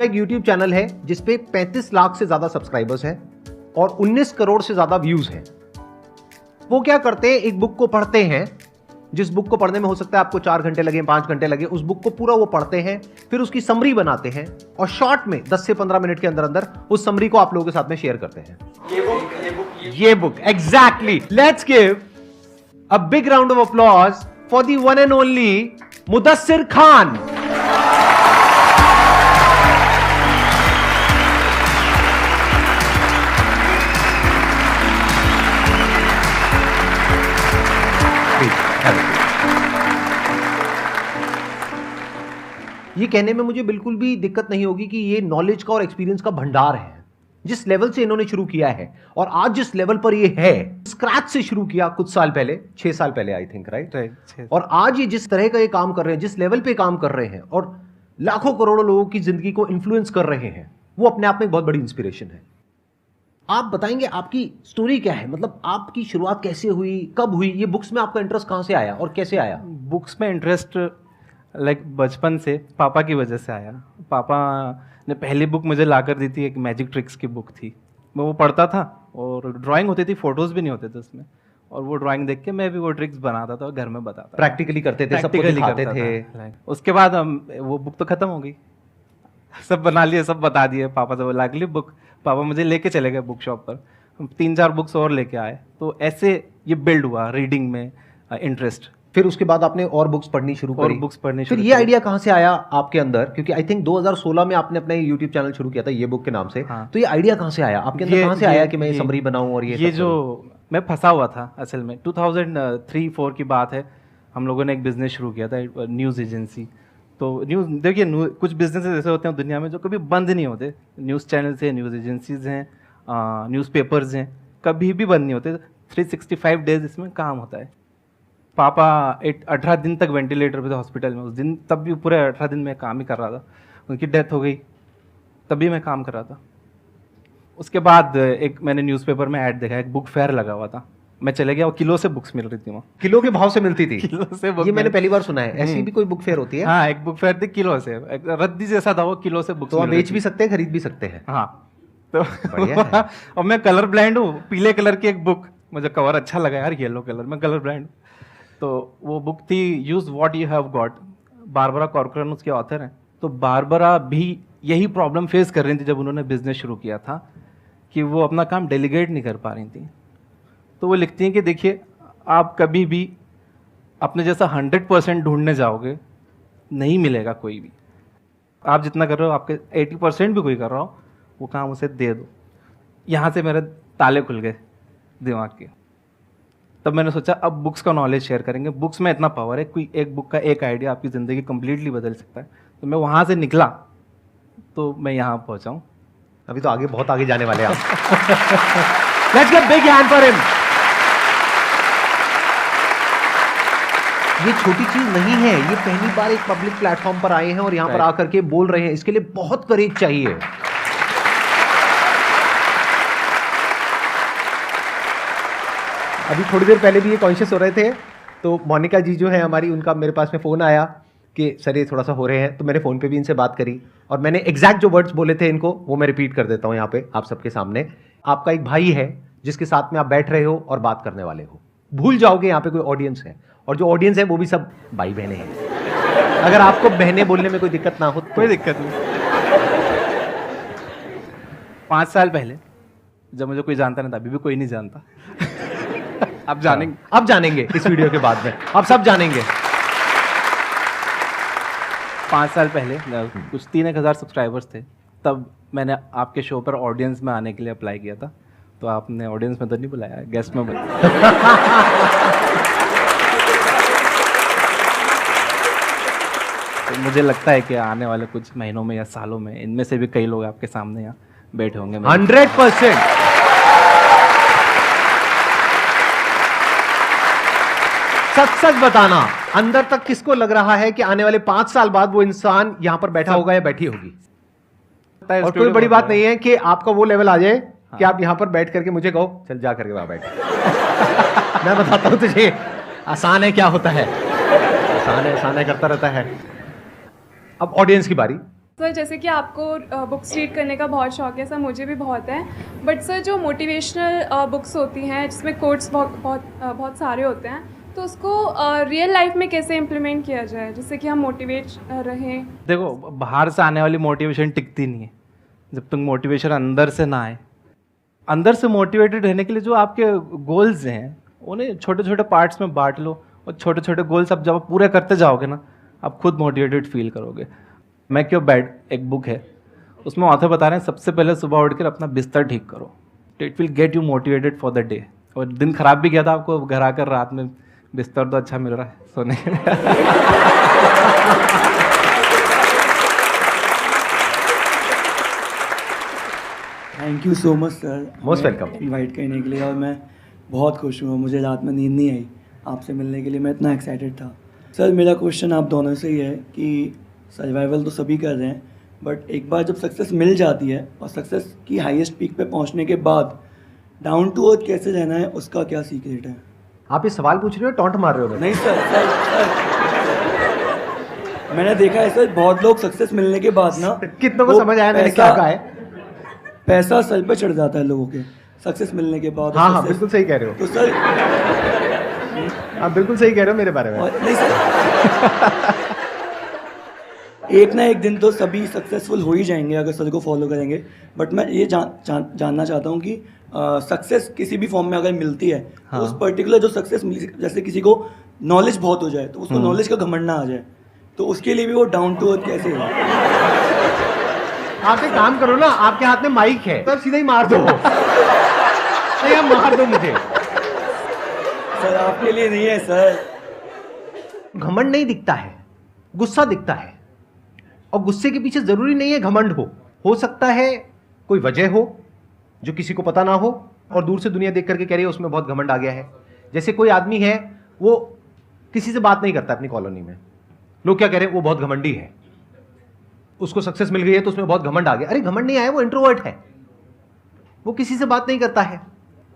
का एक YouTube channel है जिसपे 35 लाख से ज्यादा सब्सक्राइबर्स हैं और 19 करोड़ से ज्यादा व्यूज हैं। वो क्या करते हैं, एक बुक को पढ़ते हैं, जिस बुक को पढ़ने में हो सकता है आपको 4 घंटे लगे, 5 घंटे लगे, उस बुक को पूरा वो पढ़ते हैं, फिर उसकी समरी बनाते हैं और शॉर्ट में 10 से 15 मिनट के अंदर अंदर उस समरी को आप लोगों के साथ में शेयर करते हैं। ये book exactly. Let's give a big round of applause for the one and only Mudassir Khan. ये कहने में मुझे बिल्कुल भी दिक्कत नहीं होगी कि ये नॉलेज का और एक्सपीरियंस का भंडार है। जिस लेवल से इन्होंने शुरू किया है और आज जिस लेवल पर ये है, स्क्रैच से शुरू किया कुछ साल पहले, 6 साल पहले आई थिंक, राइट। और आज ये जिस तरह का ये काम कर रहे हैं, जिस लेवल पे काम कर रहे हैं और लाखों करोड़ों लोगों की जिंदगी को इन्फ्लुएंस कर रहे हैं, वो अपने आप में एक बहुत बड़ी इंस्पिरेशन है। आप बताएंगे आपकी स्टोरी क्या है, मतलब आपकी शुरुआत कैसे हुई, कब हुई, ये बुक्स में आपका इंटरेस्ट कहां से आया और कैसे आया? बुक्स में इंटरेस्ट बचपन से पापा की वजह से आया। पापा ने पहली बुक मुझे ला कर दी थी, एक मैजिक ट्रिक्स की बुक थी। मैं वो पढ़ता था और ड्राइंग होती थी, फोटोज़ भी नहीं होते थे उसमें, और वो ड्राइंग देख के मैं भी वो ट्रिक्स बनाता था और घर में बताता। प्रैक्टिकली करते थे, सबको दिखाते थे। उसके बाद वो बुक तो ख़त्म हो गई, सब बना लिए, सब बता दिए। पापा से वो ला ली बुक, पापा मुझे लेके चले गए बुक शॉप पर, 3-4 बुक्स और लेके आए। तो ऐसे ये बिल्ड हुआ रीडिंग में इंटरेस्ट। फिर उसके बाद आपने और बुक्स पढ़नी शुरू करी। बुक्स पढ़नी फिर ये आइडिया कहाँ से आया आपके अंदर? क्योंकि आई थिंक 2016 में आपने अपना YouTube चैनल शुरू किया था ये बुक के नाम से। हाँ। तो ये आइडिया कहाँ से आया आपके अंदर, कहाँ से आया कि मैं ये समरी बनाऊं? और ये जो मैं फंसा हुआ था असल में 2003-4 की बात है। हम लोगों ने एक बिजनेस शुरू किया था, न्यूज़ एजेंसी। तो न्यूज़ देखिए, कुछ बिजनेस ऐसे होते हैं दुनिया में जो कभी बंद नहीं होते। न्यूज़ चैनल्स हैं, न्यूज़ एजेंसीज हैं, न्यूज़पेपर्स हैं, कभी भी बंद नहीं होते। 365 डेज इसमें काम होता है। पापा 18 दिन तक वेंटिलेटर पे थे हॉस्पिटल में उस दिन, तब भी पूरे 18 दिन में काम ही कर रहा था। उनकी डेथ हो गई, तभी मैं काम कर रहा था। उसके बाद एक मैंने न्यूज़पेपर में ऐड देखा, एक बुक फेयर लगा हुआ था। मैं चले गया, वो किलो से बुक्स मिल रही थी वहाँ। किलो के भाव से मिलती थी? किलो से बुक। ये मैंने पहली बार सुना है, ऐसी भी कोई बुक फेयर होती है? हाँ, एक बुक फेयर थी किलो से, एक रद्दी जैसा था वो, किलो से बुक्स। तो आप बेच भी सकते हैं, खरीद भी सकते हैं। हाँ, तो और मैं कलर ब्लाइंड हूँ, पीले कलर की एक बुक, मुझे कवर अच्छा लगा यार, येलो कलर में, कलर ब्लाइंड। तो वो बुक थी use what you have got, Barbara Corcoran उसके ऑथर हैं। तो बारबरा भी यही प्रॉब्लम फेस कर रही थी जब उन्होंने बिजनेस शुरू किया था, कि वो अपना काम डेलीगेट नहीं कर पा रही थी। तो वो लिखती हैं कि देखिए, आप कभी भी अपने जैसा 100% ढूंढने जाओगे, नहीं मिलेगा कोई भी। आप जितना कर रहे हो, आपके 80% भी कोई कर रहा हो, वो काम उसे दे दो। यहाँ से मेरे ताले खुल गए दिमाग के। तब मैंने सोचा अब बुक्स का नॉलेज शेयर करेंगे। बुक्स में इतना पावर है, कोई एक बुक का एक आइडिया आपकी ज़िंदगी कंप्लीटली बदल सकता है। तो मैं वहाँ से निकला तो मैं यहाँ पहुँचा हूँ। अभी तो आगे, बहुत आगे जाने वाले हैं आप। Let's give big hand for him. ये छोटी चीज नहीं है, ये पहली बार एक पब्लिक प्लेटफॉर्म पर आए हैं और यहाँ पर आकर के बोल रहे हैं। इसके लिए बहुत करेज चाहिए। अभी थोड़ी देर पहले भी ये कॉन्शियस हो रहे थे, तो मोनिका जी जो है हमारी, उनका मेरे पास में फ़ोन आया कि सर ये थोड़ा सा हो रहे हैं। तो मैंने फ़ोन पे भी इनसे बात करी और मैंने एग्जैक्ट जो वर्ड्स बोले थे इनको, वो मैं रिपीट कर देता हूँ यहाँ पे आप सबके सामने। आपका एक भाई है जिसके साथ में आप बैठ रहे हो और बात करने वाले हो। भूल जाओगे यहाँ पे कोई ऑडियंस है, और जो ऑडियंस है वो भी सब भाई बहनें हैं। अगर आपको बहनें बोलने में कोई दिक्कत ना हो तो कोई दिक्कत नहीं। 5 साल पहले जब मुझे कोई जानता नहीं था, अभी भी कोई नहीं जानता। अब जानेंगे, अब जानेंगे इस वीडियो के बाद में, अब सब जानेंगे। 5 साल पहले कुछ 3-1 हज़ार सब्सक्राइबर्स थे। तब मैंने आपके शो पर ऑडियंस में आने के लिए अप्लाई किया था। तो आपने ऑडियंस में तो नहीं बुलाया, गेस्ट में बुलाया। तो मुझे लगता है कि आने वाले कुछ महीनों में या सालों में इनमें से भी कई लोग आपके सामने यहाँ बैठे होंगे। 100%। सच बताना, अंदर तक किसको लग रहा है कि आने वाले 5 साल बाद वो इंसान यहां पर बैठा होगा या बैठी होगी? और कोई बड़ी बात नहीं है कि आपका वो लेवल आ जाए कि आप यहां पर बैठ करके मुझे कहो चल जा करके वहां बैठ। मैं बताता हूं तुझे आसान है क्या होता है, आसान है करता रहता है। अब ऑडियंस की बारी। सर जैसे कि आपको बुक्स रीड करने का बहुत शौक है सर, मुझे भी बहुत है, बट सर जो मोटिवेशनल बुक्स होती हैं जिसमें कोट्स बहुत सारे होते हैं, तो उसको रियल लाइफ में कैसे इम्प्लीमेंट किया जाए जिससे कि हम मोटिवेट रहें? देखो, बाहर से आने वाली मोटिवेशन टिकती नहीं है जब तक मोटिवेशन अंदर से ना आए। अंदर से मोटिवेटेड रहने के लिए जो आपके गोल्स हैं उन्हें छोटे छोटे पार्ट्स में बांट लो, और छोटे छोटे गोल्स आप जब पूरे करते जाओगे ना, आप खुद मोटिवेटेड फील करोगे। मेक योर बेड एक बुक है, उसमें ऑथर बता रहे हैं सबसे पहले सुबह उठकर अपना बिस्तर ठीक करो, it will get you motivated for the day. और दिन खराब भी गया था आपको, घर आकर रात में बिस्तर तो अच्छा मिल रहा है सोने के लिए। Thank you so much sir, Most welcome. Invite करने के लिए। और मैं बहुत खुश हूँ, मुझे रात में नींद नहीं आई आपसे मिलने के लिए, मैं इतना एक्साइटेड था। सर मेरा क्वेश्चन आप दोनों से ही है कि सर्वाइवल तो सभी कर रहे हैं, बट एक बार जब सक्सेस मिल जाती है और सक्सेस की हाईएस्ट पीक पे पहुंचने के बाद डाउन टू अर्थ कैसे रहना है, उसका क्या सीक्रेट है? आप ये सवाल पूछ रहे हो, टॉन्ट मार रहे हो? नहीं सर, मैंने देखा है सर, बहुत लोग सक्सेस मिलने के बाद ना, कितनों को वो समझ आया मैंने क्या कहा है? पैसा सर पे चढ़ जाता है लोगों के सक्सेस मिलने के बाद। हाँ हाँ, बिल्कुल सही कह रहे हो। तो सर आप बिल्कुल सही कह रहे हो मेरे बारे में। नहीं सर, एक ना एक दिन तो सभी सक्सेसफुल हो ही जाएंगे अगर सर को फॉलो करेंगे, बट मैं ये जानना चाहता हूँ कि सक्सेस किसी भी फॉर्म में अगर मिलती है, हाँ। तो उस पर्टिकुलर जो सक्सेस मिली, जैसे किसी को नॉलेज बहुत हो जाए तो उसको नॉलेज का घमंड ना आ जाए, तो उसके लिए भी वो डाउन टू अर्थ कैसे है? आप एक काम करो ना, आपके हाथ में माइक है तो आप सीधा ही मार दो। नहीं, आप मार दो मुझे। सर आपके लिए नहीं है सर। घमंड नहीं दिखता है, गुस्सा दिखता है, और गुस्से के पीछे जरूरी नहीं है घमंड हो सकता है कोई वजह हो जो किसी को पता ना हो, और दूर से दुनिया देख करके कह रही है उसमें बहुत घमंड आ गया है। जैसे कोई आदमी है, वो किसी से बात नहीं करता अपनी कॉलोनी में, लोग क्या कह रहे हैं, वो बहुत घमंडी है, उसको सक्सेस मिल गई है तो उसमें बहुत घमंड आ गया। अरे घमंड नहीं आया, वो इंट्रोवर्ट है, वो किसी से बात नहीं करता है।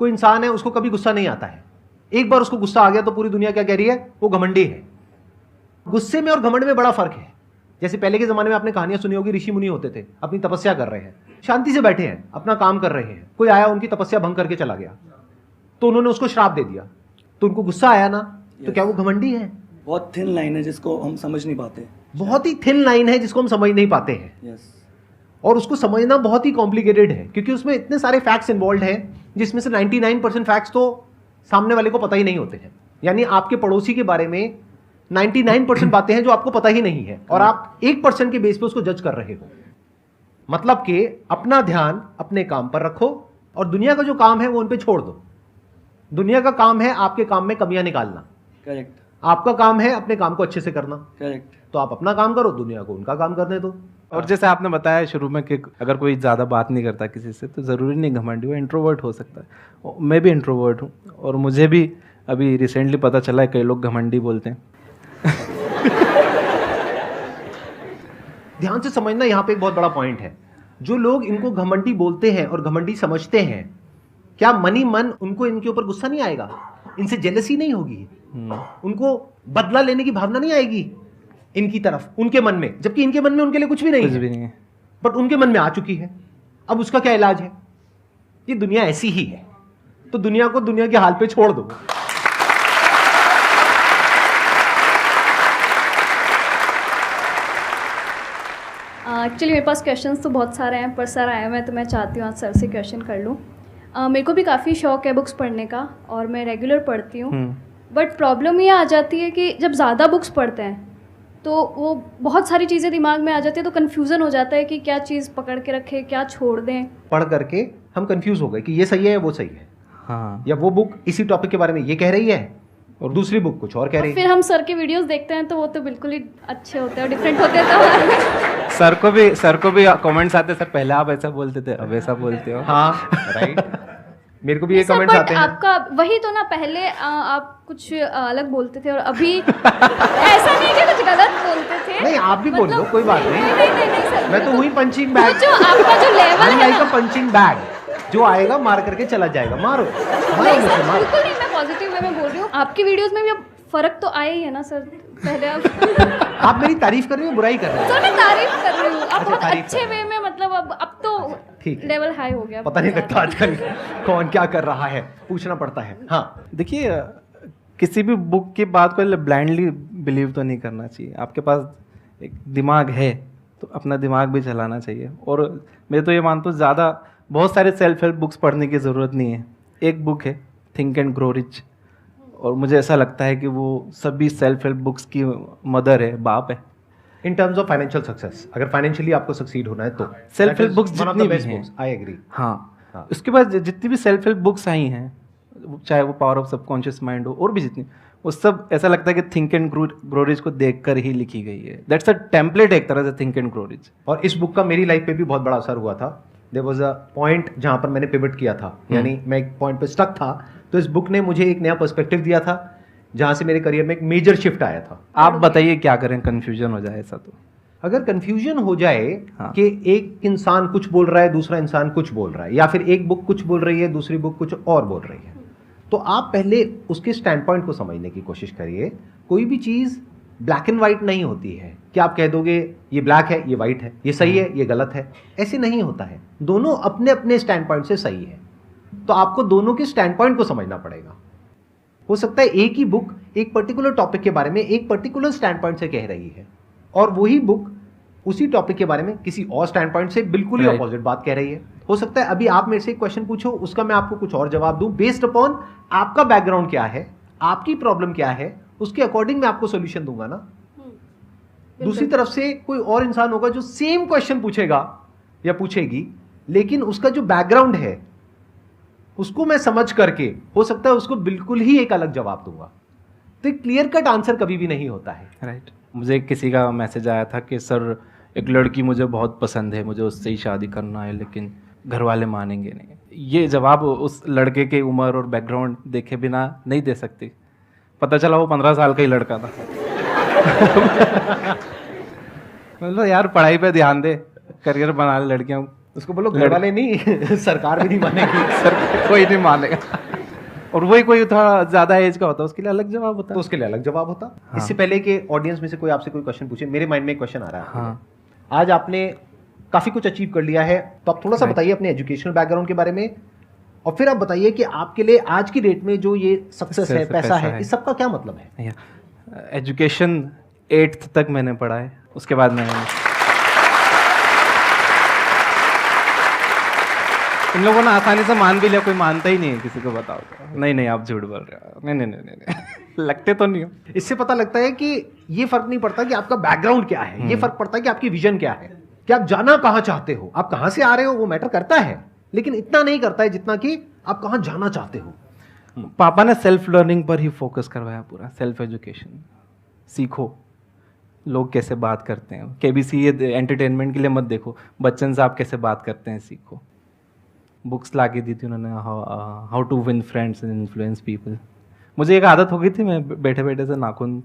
कोई इंसान है, उसको कभी गुस्सा नहीं आता है, एक बार उसको गुस्सा आ गया तो पूरी दुनिया क्या कह रही है, वो घमंडी है। गुस्से में और घमंड में बड़ा फर्क है। जैसे पहले के जमाने में आपने कहानियां सुनी होगी, ऋषि मुनि होते थे, अपनी तपस्या कर रहे हैं, शांति से बैठे हैं, अपना काम कर रहे हैं, कोई आया उनकी तपस्या भंग करके चला गया तो उन्होंने उसको श्राप दे दिया, तो उनको गुस्सा आया ना, तो क्या वो घमंडी है? बहुत थिन लाइन है जिसको हम समझ नहीं पाते। बहुत ही थिन लाइन है जिसको हम समझ नहीं पाते हैं। यस। और उसको समझना बहुत ही कॉम्प्लिकेटेड है, क्योंकि उसमें इतने सारे फैक्ट्स इन्वॉल्व हैं जिसमें से 99% फैक्ट्स तो सामने वाले को पता ही नहीं होते हैं। यानी आपके पड़ोसी के बारे में 99% बातें हैं जो आपको पता ही नहीं है, और आप 1% के बेस पे उसको जज कर रहे हो। मतलब कि अपना ध्यान अपने काम पर रखो, और दुनिया का जो काम है वो उन पे छोड़ दो। दुनिया का काम है आपके काम में कमियां निकालना, करेक्ट। आपका काम है अपने काम को अच्छे से करना। करेक्ट। तो आप अपना काम करो, दुनिया को उनका काम करने दो। और जैसे आपने बताया शुरू में कि अगर कोई ज़्यादा बात नहीं करता किसी से तो ज़रूरी नहीं घमंडी हो, इंट्रोवर्ट हो सकता है। मैं भी इंट्रोवर्ट हूँ, और मुझे भी अभी रिसेंटली पता चला है कई लोग घमंडी बोलते हैं। ध्यान से समझना, यहाँ पे एक बहुत बड़ा पॉइंट है। जो लोग इनको घमंडी बोलते हैं और घमंडी समझते हैं, क्या मनी मन उनको इनके ऊपर गुस्सा नहीं आएगा, इनसे जेलसी नहीं होगी, उनको बदला लेने की भावना नहीं आएगी इनकी तरफ, उनके मन में, जबकि इनके मन में उनके लिए कुछ भी नहीं कुछ है, भी नहीं है, बट उनके मन में आ चुकी है। अब उसका क्या इलाज है? ये दुनिया ऐसी ही है, तो दुनिया को दुनिया के हाल पे छोड़ दो। एक्चुअली मेरे पास क्वेश्चंस तो बहुत सारे हैं, पर सर आए हुए हैं तो मैं चाहती हूँ आज सर से क्वेश्चन कर लूँ। मेरे को भी काफ़ी शौक है बुक्स पढ़ने का, और मैं रेगुलर पढ़ती हूँ, बट प्रॉब्लम ये आ जाती है कि जब ज़्यादा बुक्स पढ़ते हैं तो वो बहुत सारी चीज़ें दिमाग में आ जाती है, तो कन्फ्यूज़न हो जाता है कि क्या चीज़ पकड़ के रखें, क्या छोड़ दें। पढ़ करके हम कंफ्यूज हो गए कि ये सही है या वो सही है, हाँ, या वो बुक इसी टॉपिक के बारे में ये कह रही है और दूसरी बुक कुछ और कह रही है। फिर हम सर के वीडियोस देखते हैं तो वो तो बिल्कुल ही अच्छे होते हैं और डिफरेंट होते हैं। तो सर को भी कमेंट्स आते, सर पहले आप ऐसा बोलते थे अब ऐसा बोलते हो। हाँ राइट, मेरे को भी ये सर, कमेंट्स but आते हैं। आपका वही तो ना, पहले आप कुछ अलग बोलते थे और अभी ऐसा नहीं कि कुछ गलत बोलते थे। नहीं, आप भी बोल लो, कोई बात नहीं। नहीं सर, मैं तो हुई पंचिंग बैग, जो आपका जो लेवल है लाइक ना, अ पंचिंग बैग, जो आएगा मार करके चला जाएगा। मारो नहीं मुझे, सर, मारो। बिल्कुल नहीं, मैं पॉजिटिव वे में बोल रही हूँ। आपकी वीडियोस में भी अब फर्क तो आया ही है ना सर, पहले आप मेरी तारीफ कर रहे हो, बुराई कर रहे हो? सर मैं तारीफ कर रही हूँ, अब अच्छा, बहुत तारीफ अच्छे कर वे में, मतलब अब तो ठीक है। लेवल हाई हो गया। पता नहीं लगता आजकल कौन क्या कर रहा है, पूछना पड़ता है। हाँ, देखिए किसी भी बुक की बात को ब्लाइंडली बिलीव तो नहीं करना चाहिए। आपके पास एक दिमाग है तो अपना दिमाग भी चलाना चाहिए। और मैं तो ये मानता हूँ ज़्यादा बहुत सारे सेल्फ हेल्प बुक्स पढ़ने की ज़रूरत नहीं है। एक बुक है थिंक एंड ग्रो रिच, और मुझे ऐसा लगता है कि वो सभी सेल्फ हेल्प बुक्स की मदर है, बाप है। In terms of financial success, अगर फाइनेंशियली आपको सक्सीड होना है तो सेल्फ हेल्प बुक्स जितनी भी हैं, आई एग्री। हाँ, उसके बाद जितनी भी सेल्फ हेल्प बुक्स आई हैं, चाहे वो पावर ऑफ सबकॉन्शियस माइंड हो और भी जितनी, वो सब ऐसा लगता है कि थिंक एंड ग्रो रिच को देखकर ही लिखी गई है। दैट्स अ टेम्पलेट एक तरह से, थिंक एंड ग्रो रिच। और इस बुक का मेरी लाइफ पे भी बहुत बड़ा असर हुआ था। देयर वाज अ पॉइंट जहाँ पर मैंने पिवट किया था, यानी मैं एक पॉइंट पे स्टक था, तो इस बुक ने मुझे एक नया पर्सपेक्टिव दिया था, जहाँ से मेरे करियर में एक मेजर शिफ्ट आया था। आप बताइए क्या करें, कंफ्यूजन हो जाए ऐसा तो? अगर कंफ्यूजन हो जाए हाँ। कि एक इंसान कुछ बोल रहा है, दूसरा इंसान कुछ बोल रहा है, या फिर एक बुक कुछ बोल रही है, दूसरी बुक कुछ और बोल रही है, तो आप पहले उसके स्टैंड पॉइंट को समझने की कोशिश करिए। कोई भी चीज़ ब्लैक एंड वाइट नहीं होती है कि आप कह दोगे ये ब्लैक है, ये वाइट है, ये सही है, ये गलत है। ऐसे नहीं होता है। दोनों अपने अपने स्टैंड पॉइंट से सही है, तो आपको दोनों के स्टैंड पॉइंट को समझना पड़ेगा। हो सकता है एक ही बुक एक पर्टिकुलर टॉपिक के बारे में एक पर्टिकुलर स्टैंड पॉइंट से कह रही है, और वही बुक उसी टॉपिक के बारे में किसी और स्टैंड पॉइंट से बिल्कुल ही Right. अपोजिट बात कह रही है। हो सकता है अभी आप मेरे से एक क्वेश्चन पूछो, उसका मैं आपको कुछ और जवाब दूं, बेस्ड अपॉन आपका बैकग्राउंड क्या है, आपकी प्रॉब्लम क्या है, उसके अकॉर्डिंग मैं आपको सोल्यूशन दूंगा ना। दूसरी तरफ से कोई और इंसान होगा जो सेम क्वेश्चन पूछेगा या पूछेगी, लेकिन उसका जो बैकग्राउंड है उसको मैं समझ करके हो सकता है उसको बिल्कुल ही एक अलग जवाब दूंगा। तो क्लियर कट आंसर कभी भी नहीं होता है। राइट। मुझे किसी का मैसेज आया था कि सर एक लड़की मुझे बहुत पसंद है, मुझे उससे ही शादी करना है, लेकिन घर वाले मानेंगे नहीं। ये जवाब उस लड़के के उम्र और बैकग्राउंड देखे बिना नहीं दे सकती। पता चला वो 15 साल का ही लड़का था। मतलब यार पढ़ाई पे ध्यान दे, करियर बना ले लड़कियां। उसको बोलो घर वाले नहीं सरकार भी नहीं मानेगी। सर कोई नहीं मानेगा। और वही कोई थोड़ा ज्यादा एज का होता है, उसके लिए अलग जवाब होता तो है। उसके लिए अलग जवाब होता। हाँ। इससे पहले कि ऑडियंस में से कोई आपसे कोई क्वेश्चन पूछे, मेरे माइंड में एक क्वेश्चन आ रहा है। हाँ। आज आपने काफी कुछ अचीव कर लिया है, तो आप थोड़ा सा बताइए अपने एजुकेशनल बैकग्राउंड के बारे में, और फिर आप बताइए कि आपके लिए आज की डेट में जो ये सक्सेस है, पैसा है, इस सब का क्या मतलब है। एजुकेशन 8th तक मैंने पढ़ा है, उसके बाद मैंने इन लोगों ने आसानी से मान भी लिया, कोई मानता ही नहीं है किसी को बताओ तो। नहीं आप झूठ बोल रहे हो, नहीं लगते तो नहीं हो। इससे पता लगता है कि ये फर्क नहीं पड़ता कि आपका बैकग्राउंड क्या है, ये फर्क पड़ता है कि आपकी विजन क्या है, कि आप जाना कहाँ चाहते हो। आप कहाँ से आ रहे हो वो मैटर करता है, लेकिन इतना नहीं करता है जितना कि आप कहाँ जाना चाहते हो। पापा ने सेल्फ लर्निंग पर ही फोकस करवाया, पूरा सेल्फ एजुकेशन। सीखो लोग कैसे बात करते हैं, केबीसी ये एंटरटेनमेंट के लिए मत देखो, बच्चन साहब कैसे बात करते हैं सीखो। बुक्स ला के दी थी उन्होंने, how to win friends and influence people. मुझे एक आदत हो गई थी, मैं बैठे बैठे से नाखून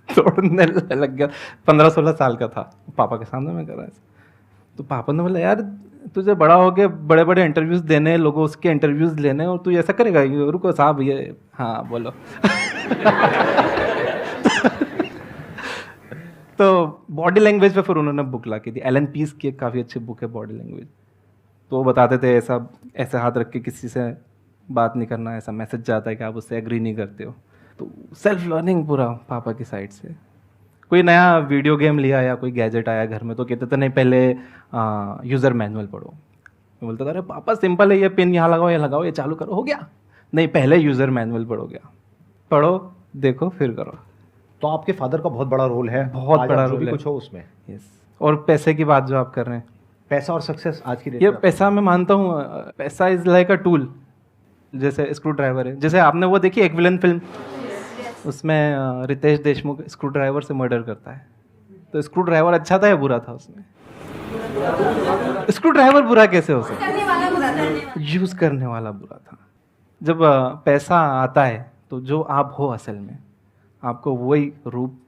तोड़ने लग गया। 15-16 साल का था, पापा के सामने मैं कर रहा था। तो पापा ने बोला यार तुझे बड़ा हो गया, बड़े बड़े इंटरव्यूज देने, लोगों उसके इंटरव्यूज लेने, और तू ऐसा करेगा। रुको साहब ये, हाँ बोलो। तो बॉडी लैंग्वेज पे फिर उन्होंने बुक ला के दी। एलन पीस की एक काफ़ी अच्छी बुक है बॉडी लैंग्वेज। तो वो बताते थे ऐसा हाथ रख के किसी से बात नहीं करना, ऐसा मैसेज जाता है कि आप उससे एग्री नहीं करते हो। तो सेल्फ लर्निंग पूरा पापा की साइड से। कोई नया वीडियो गेम लिया या कोई गैजेट आया घर में तो कहते थे नहीं पहले यूज़र मैनुअल पढ़ो। मैं बोलता था अरे पापा सिंपल है, ये पिन यहाँ लगाओ, ये लगाओ, ये चालू करो, हो गया। नहीं पहले यूज़र मैनुअल पढ़ो, देखो फिर करो। तो आपके फादर का बहुत बड़ा रोल है, बहुत आज बड़ा आप जो रोल भी है। कुछ हो उसमें। यस। और पैसे की बात जो आप कर रहे हैं, पैसा और सक्सेस आज की डेट ये में पैसा मैं मानता हूँ, पैसा इज लाइक अ टूल, जैसे स्क्रू ड्राइवर है। जैसे आपने वो देखी एक विलन फिल्म, उसमें रितेश देशमुख स्क्रू ड्राइवर से मर्डर करता है। तो स्क्रू ड्राइवर अच्छा था या बुरा था उसमें? स्क्रू ड्राइवर बुरा कैसे हो सकता है? यूज करने वाला बुरा था। जब पैसा आता है तो जो आप हो असल में, आपको वही रूप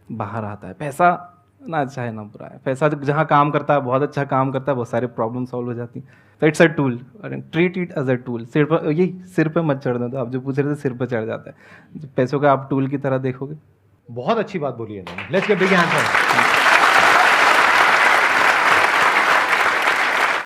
बाहर आता है। पैसा ना अच्छा है ना बुरा है। पैसा जहाँ काम करता है, बहुत अच्छा काम करता है, बहुत सारे प्रॉब्लम सॉल्व हो जाती हैं। तो it's a tool, treat it as a tool. सिर पे मत चढ़ने दो। आप जो पूछ रहे थे, सिर पे चढ़ जाता है। पैसों का आप टूल की तरह देखोगे, बहुत अच्छी बात बोली है इन्होंने। Let's give big hand for